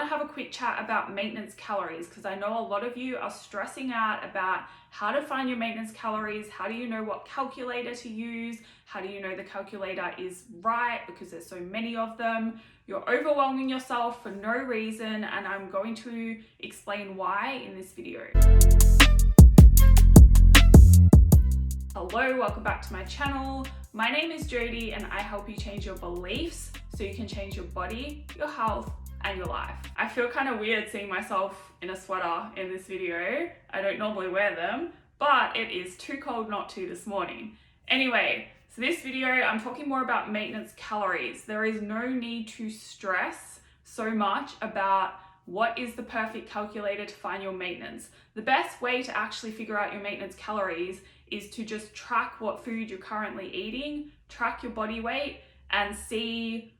want to have a quick chat about maintenance calories, because I know a lot of you are stressing out about how to find your maintenance calories. How do you know what calculator to use? How do you know the calculator is right, because there's so many of them? You're overwhelming yourself for no reason, and I'm going to explain why in this video. Hello, welcome back to my channel. My name is Jodie and I help you change your beliefs so you can change your body, your health, and your life. I feel kind of weird seeing myself in a sweater in this video. I don't normally wear them, but it is too cold not to this morning. Anyway, so this video, I'm talking more about maintenance calories. There is no need to stress so much about what is the perfect calculator to find your maintenance. The best way to actually figure out your maintenance calories is to just track what food you're currently eating, track your body weight, and see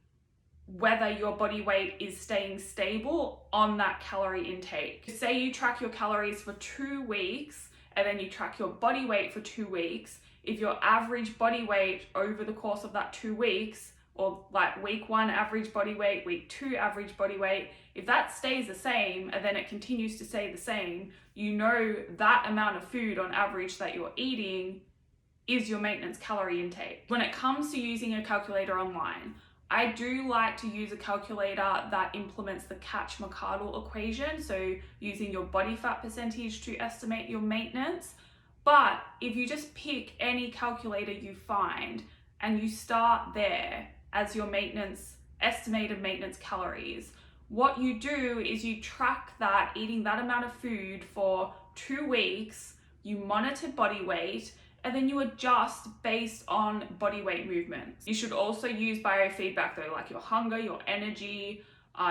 whether your body weight is staying stable on that calorie intake. Say you track your calories for 2 weeks and then you track your body weight for 2 weeks. If your average body weight over the course of that 2 weeks, or like week 1 average body weight, week 2 average body weight, if that stays the same and then it continues to stay the same, you know that amount of food on average that you're eating is your maintenance calorie intake. When it comes to using a calculator online, I do like to use a calculator that implements the Catch-McArdle equation, so using your body fat percentage to estimate your maintenance. But if you just pick any calculator you find and you start there as your estimated maintenance calories, what you do is you track that, eating that amount of food for 2 weeks, you monitor body weight, and then you adjust based on body weight movements. You should also use biofeedback though, like your hunger, your energy,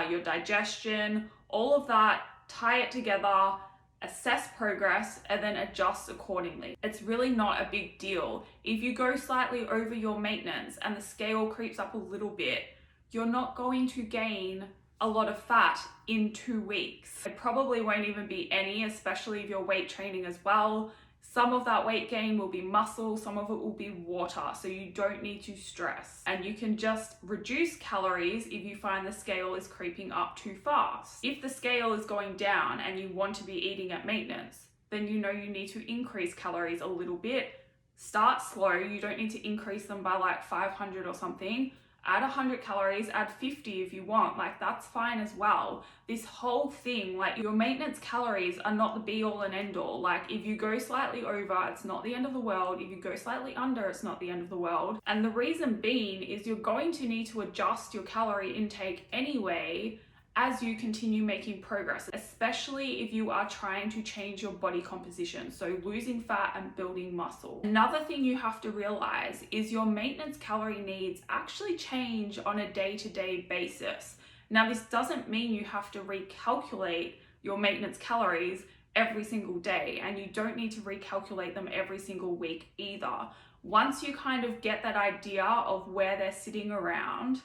your digestion, all of that, tie it together, assess progress, and then adjust accordingly. It's really not a big deal. If you go slightly over your maintenance and the scale creeps up a little bit, you're not going to gain a lot of fat in 2 weeks. It probably won't even be any, especially if you're weight training as well. Some of that weight gain will be muscle, some of it will be water, so you don't need to stress. And you can just reduce calories if you find the scale is creeping up too fast. If the scale is going down and you want to be eating at maintenance, then you know you need to increase calories a little bit. Start slow, you don't need to increase them by like 500 or something. Add 100 calories, add 50 if you want, like that's fine as well. This whole thing, like your maintenance calories are not the be all and end all. Like if you go slightly over, it's not the end of the world. If you go slightly under, it's not the end of the world. And the reason being is you're going to need to adjust your calorie intake anyway as you continue making progress, especially if you are trying to change your body composition, so losing fat and building muscle. Another thing you have to realize is your maintenance calorie needs actually change on a day-to-day basis. Now, this doesn't mean you have to recalculate your maintenance calories every single day, and you don't need to recalculate them every single week either. Once you kind of get that idea of where they're sitting around,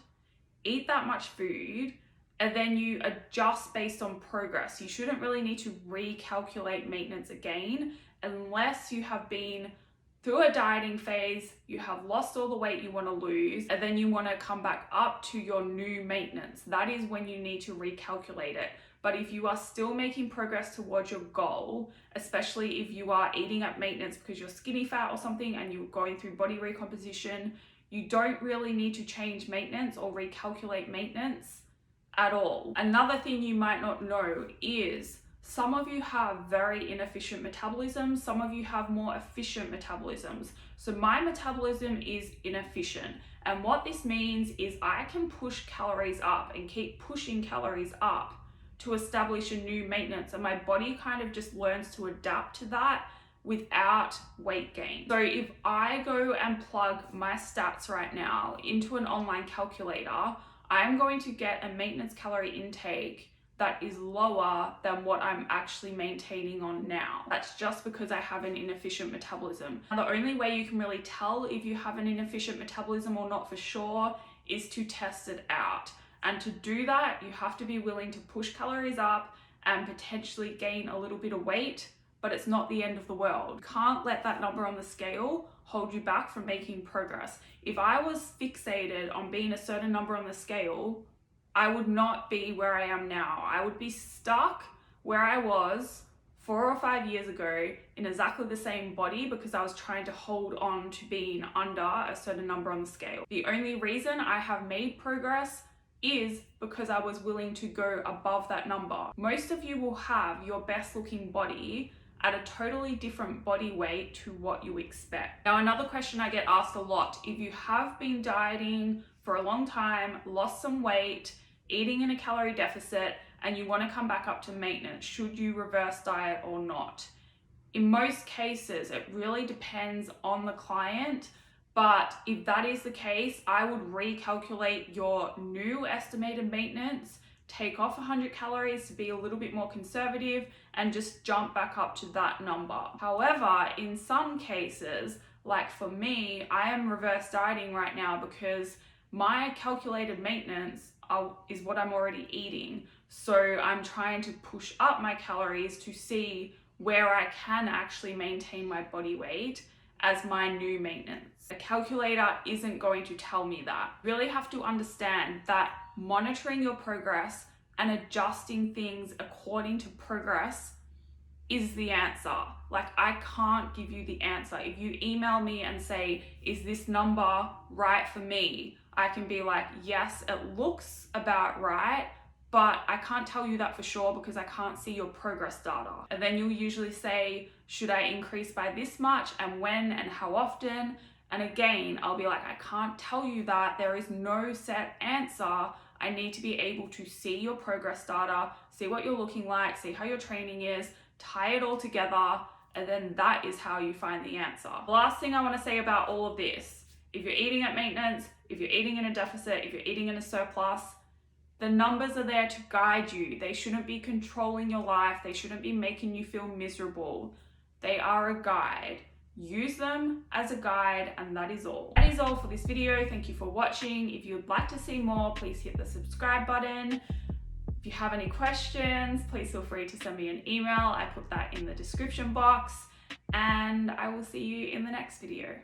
eat that much food, and then you adjust based on progress. You shouldn't really need to recalculate maintenance again unless you have been through a dieting phase, you have lost all the weight you want to lose, and then you want to come back up to your new maintenance. That is when you need to recalculate it. But if you are still making progress towards your goal, especially if you are eating at maintenance because you're skinny fat or something and you're going through body recomposition, you don't really need to change maintenance or recalculate maintenance at all. Another thing you might not know is some of you have very inefficient metabolism, some of you have more efficient metabolisms. So my metabolism is inefficient. And what this means is I can push calories up and keep pushing calories up to establish a new maintenance. And my body kind of just learns to adapt to that without weight gain. So if I go and plug my stats right now into an online calculator, I'm going to get a maintenance calorie intake that is lower than what I'm actually maintaining on now. That's just because I have an inefficient metabolism. And the only way you can really tell if you have an inefficient metabolism or not for sure is to test it out. And to do that, you have to be willing to push calories up and potentially gain a little bit of weight, but it's not the end of the world. You can't let that number on the scale hold you back from making progress. If I was fixated on being a certain number on the scale, I would not be where I am now. I would be stuck where I was 4 or 5 years ago in exactly the same body because I was trying to hold on to being under a certain number on the scale. The only reason I have made progress is because I was willing to go above that number. Most of you will have your best looking body at a totally different body weight to what you expect. Now, another question I get asked a lot, if you have been dieting for a long time, lost some weight, eating in a calorie deficit, and you want to come back up to maintenance, should you reverse diet or not? In most cases, it really depends on the client, but if that is the case, I would recalculate your new estimated maintenance, take off 100 calories to be a little bit more conservative, and just jump back up to that number. However, in some cases, like for me, I am reverse dieting right now because my calculated maintenance is what I'm already eating. So I'm trying to push up my calories to see where I can actually maintain my body weight as my new maintenance. A calculator isn't going to tell me that. You really have to understand that monitoring your progress and adjusting things according to progress is the answer. Like, I can't give you the answer. If you email me and say, is this number right for me? I can be like, yes, it looks about right, but I can't tell you that for sure because I can't see your progress data. And then you'll usually say, should I increase by this much, and when and how often? And again, I'll be like, I can't tell you that. There is no set answer. I need to be able to see your progress data, see what you're looking like, see how your training is, tie it all together, and then that is how you find the answer. The last thing I want to say about all of this, if you're eating at maintenance, if you're eating in a deficit, if you're eating in a surplus, the numbers are there to guide you. They shouldn't be controlling your life. They shouldn't be making you feel miserable. They are a guide. Use them as a guide, and that is all. That is all for this video. Thank you for watching. If you would like to see more, please hit the subscribe button. If you have any questions, please feel free to send me an email. I put that in the description box, and I will see you in the next video.